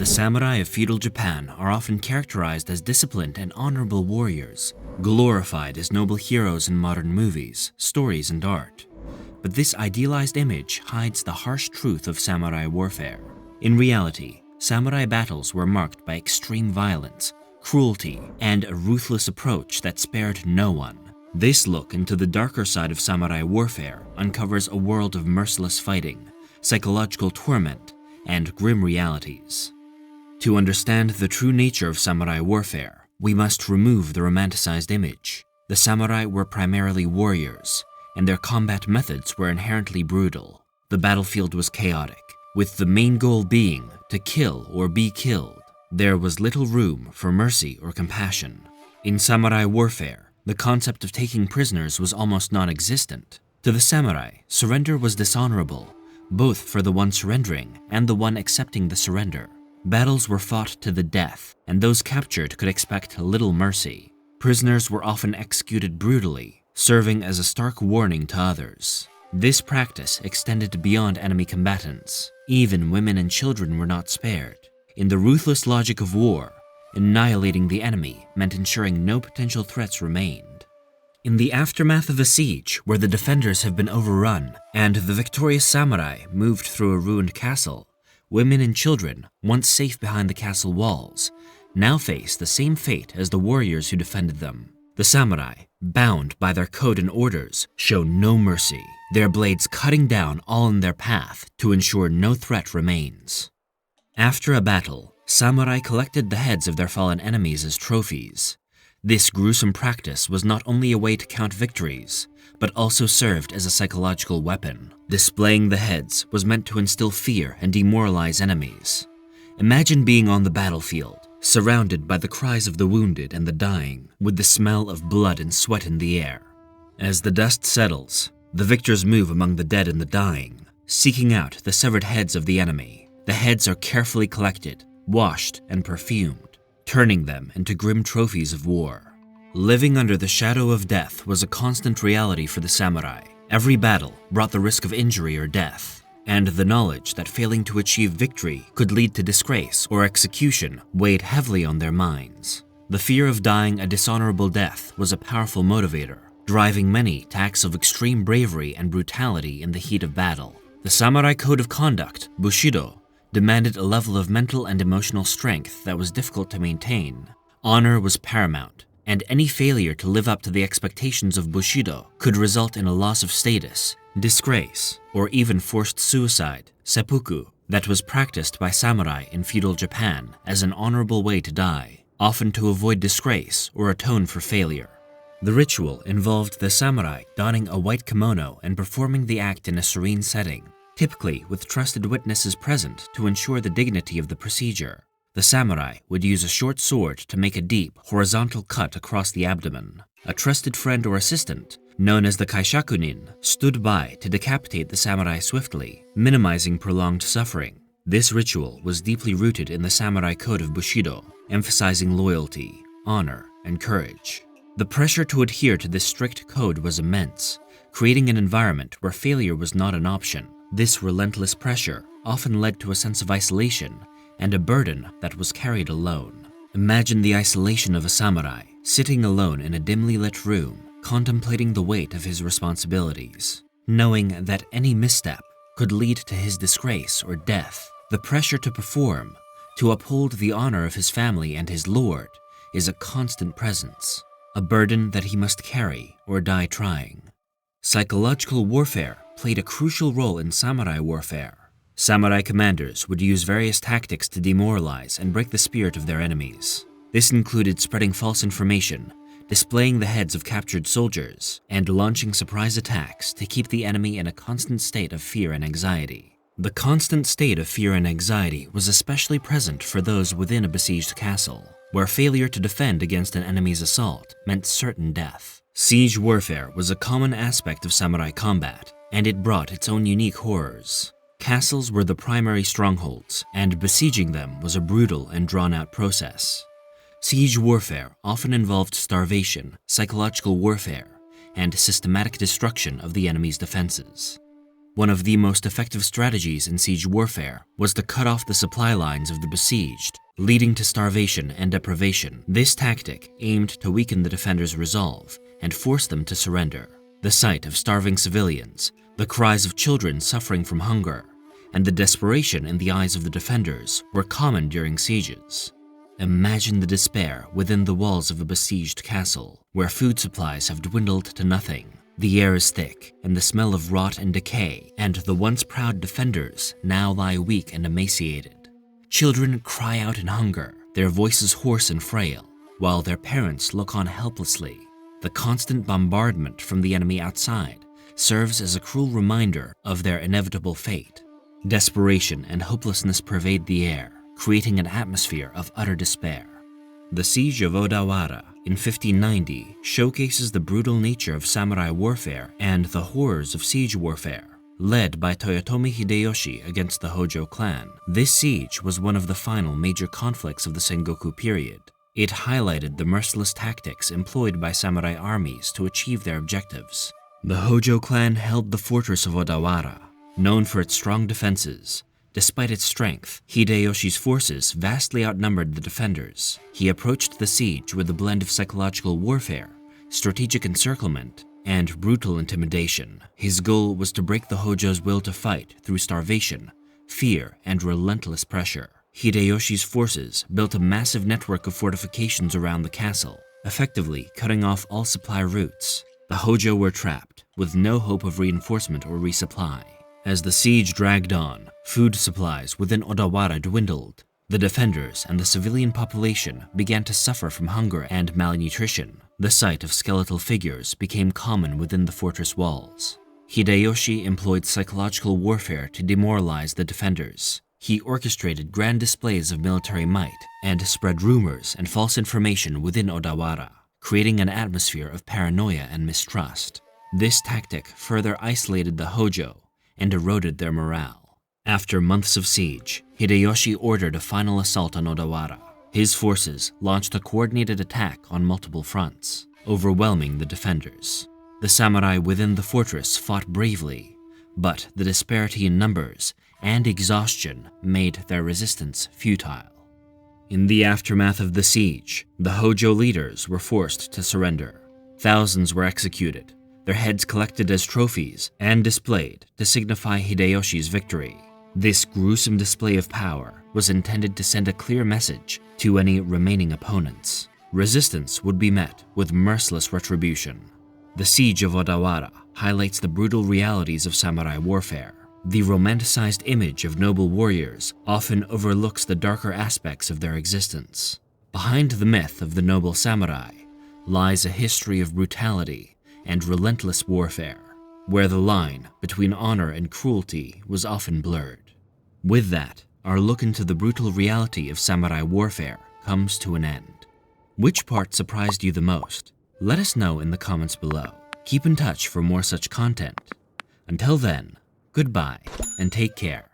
The samurai of feudal Japan are often characterized as disciplined and honorable warriors, glorified as noble heroes in modern movies, stories, and art. But this idealized image hides the harsh truth of samurai warfare. In reality, samurai battles were marked by extreme violence, cruelty, and a ruthless approach that spared no one. This look into the darker side of samurai warfare uncovers a world of merciless fighting, psychological torment, and grim realities. To understand the true nature of samurai warfare, we must remove the romanticized image. The samurai were primarily warriors, and their combat methods were inherently brutal. The battlefield was chaotic, with the main goal being to kill or be killed. There was little room for mercy or compassion. In samurai warfare, the concept of taking prisoners was almost non-existent. To the samurai, surrender was dishonorable, both for the one surrendering and the one accepting the surrender. Battles were fought to the death, and those captured could expect little mercy. Prisoners were often executed brutally, serving as a stark warning to others. This practice extended beyond enemy combatants. Even women and children were not spared. In the ruthless logic of war, annihilating the enemy meant ensuring no potential threats remained. In the aftermath of a siege where the defenders have been overrun and the victorious samurai moved through a ruined castle, women and children, once safe behind the castle walls, now face the same fate as the warriors who defended them. The samurai, bound by their code and orders, show no mercy, their blades cutting down all in their path to ensure no threat remains. After a battle, samurai collected the heads of their fallen enemies as trophies. This gruesome practice was not only a way to count victories, but also served as a psychological weapon. Displaying the heads was meant to instill fear and demoralize enemies. Imagine being on the battlefield, surrounded by the cries of the wounded and the dying, with the smell of blood and sweat in the air. As the dust settles, the victors move among the dead and the dying, seeking out the severed heads of the enemy. The heads are carefully collected, washed, and perfumed, turning them into grim trophies of war. Living under the shadow of death was a constant reality for the samurai. Every battle brought the risk of injury or death, and the knowledge that failing to achieve victory could lead to disgrace or execution weighed heavily on their minds. The fear of dying a dishonorable death was a powerful motivator, driving many to acts of extreme bravery and brutality in the heat of battle. The samurai code of conduct, Bushido, demanded a level of mental and emotional strength that was difficult to maintain. Honor was paramount, and any failure to live up to the expectations of Bushido could result in a loss of status, disgrace, or even forced suicide, seppuku, that was practiced by samurai in feudal Japan as an honorable way to die, often to avoid disgrace or atone for failure. The ritual involved the samurai donning a white kimono and performing the act in a serene setting, typically with trusted witnesses present to ensure the dignity of the procedure. The samurai would use a short sword to make a deep, horizontal cut across the abdomen. A trusted friend or assistant, known as the kaishakunin, stood by to decapitate the samurai swiftly, minimizing prolonged suffering. This ritual was deeply rooted in the samurai code of Bushido, emphasizing loyalty, honor, and courage. The pressure to adhere to this strict code was immense, creating an environment where failure was not an option. This relentless pressure often led to a sense of isolation and a burden that was carried alone. Imagine the isolation of a samurai, sitting alone in a dimly lit room, contemplating the weight of his responsibilities, knowing that any misstep could lead to his disgrace or death. The pressure to perform, to uphold the honor of his family and his lord, is a constant presence, a burden that he must carry or die trying. Psychological warfare played a crucial role in samurai warfare. Samurai commanders would use various tactics to demoralize and break the spirit of their enemies. This included spreading false information, displaying the heads of captured soldiers, and launching surprise attacks to keep the enemy in a constant state of fear and anxiety. The constant state of fear and anxiety was especially present for those within a besieged castle, where failure to defend against an enemy's assault meant certain death. Siege warfare was a common aspect of samurai combat, and it brought its own unique horrors. Castles were the primary strongholds, and besieging them was a brutal and drawn-out process. Siege warfare often involved starvation, psychological warfare, and systematic destruction of the enemy's defenses. One of the most effective strategies in siege warfare was to cut off the supply lines of the besieged, leading to starvation and deprivation. This tactic aimed to weaken the defenders' resolve and force them to surrender. The sight of starving civilians, the cries of children suffering from hunger, and the desperation in the eyes of the defenders were common during sieges. Imagine the despair within the walls of a besieged castle, where food supplies have dwindled to nothing. The air is thick, and the smell of rot and decay, and the once proud defenders now lie weak and emaciated. Children cry out in hunger, their voices hoarse and frail, while their parents look on helplessly. The constant bombardment from the enemy outside serves as a cruel reminder of their inevitable fate. Desperation and hopelessness pervade the air, creating an atmosphere of utter despair. The Siege of Odawara in 1590 showcases the brutal nature of samurai warfare and the horrors of siege warfare. Led by Toyotomi Hideyoshi against the Hojo clan, this siege was one of the final major conflicts of the Sengoku period. It highlighted the merciless tactics employed by samurai armies to achieve their objectives. The Hojo clan held the fortress of Odawara, known for its strong defenses. Despite its strength, Hideyoshi's forces vastly outnumbered the defenders. He approached the siege with a blend of psychological warfare, strategic encirclement, and brutal intimidation. His goal was to break the Hojo's will to fight through starvation, fear, and relentless pressure. Hideyoshi's forces built a massive network of fortifications around the castle, effectively cutting off all supply routes. The Hojo were trapped, with no hope of reinforcement or resupply. As the siege dragged on, food supplies within Odawara dwindled. The defenders and the civilian population began to suffer from hunger and malnutrition. The sight of skeletal figures became common within the fortress walls. Hideyoshi employed psychological warfare to demoralize the defenders. He orchestrated grand displays of military might and spread rumors and false information within Odawara, creating an atmosphere of paranoia and mistrust. This tactic further isolated the Hojo and eroded their morale. After months of siege, Hideyoshi ordered a final assault on Odawara. His forces launched a coordinated attack on multiple fronts, overwhelming the defenders. The samurai within the fortress fought bravely, but the disparity in numbers and exhaustion made their resistance futile. In the aftermath of the siege, the Hojo leaders were forced to surrender. Thousands were executed, their heads collected as trophies and displayed to signify Hideyoshi's victory. This gruesome display of power was intended to send a clear message to any remaining opponents. Resistance would be met with merciless retribution. The Siege of Odawara highlights the brutal realities of samurai warfare. The romanticized image of noble warriors often overlooks the darker aspects of their existence. Behind the myth of the noble samurai lies a history of brutality and relentless warfare, where the line between honor and cruelty was often blurred. With that, our look into the brutal reality of samurai warfare comes to an end. Which part surprised you the most? Let us know in the comments below. Keep in touch for more such content. Until then, goodbye and take care.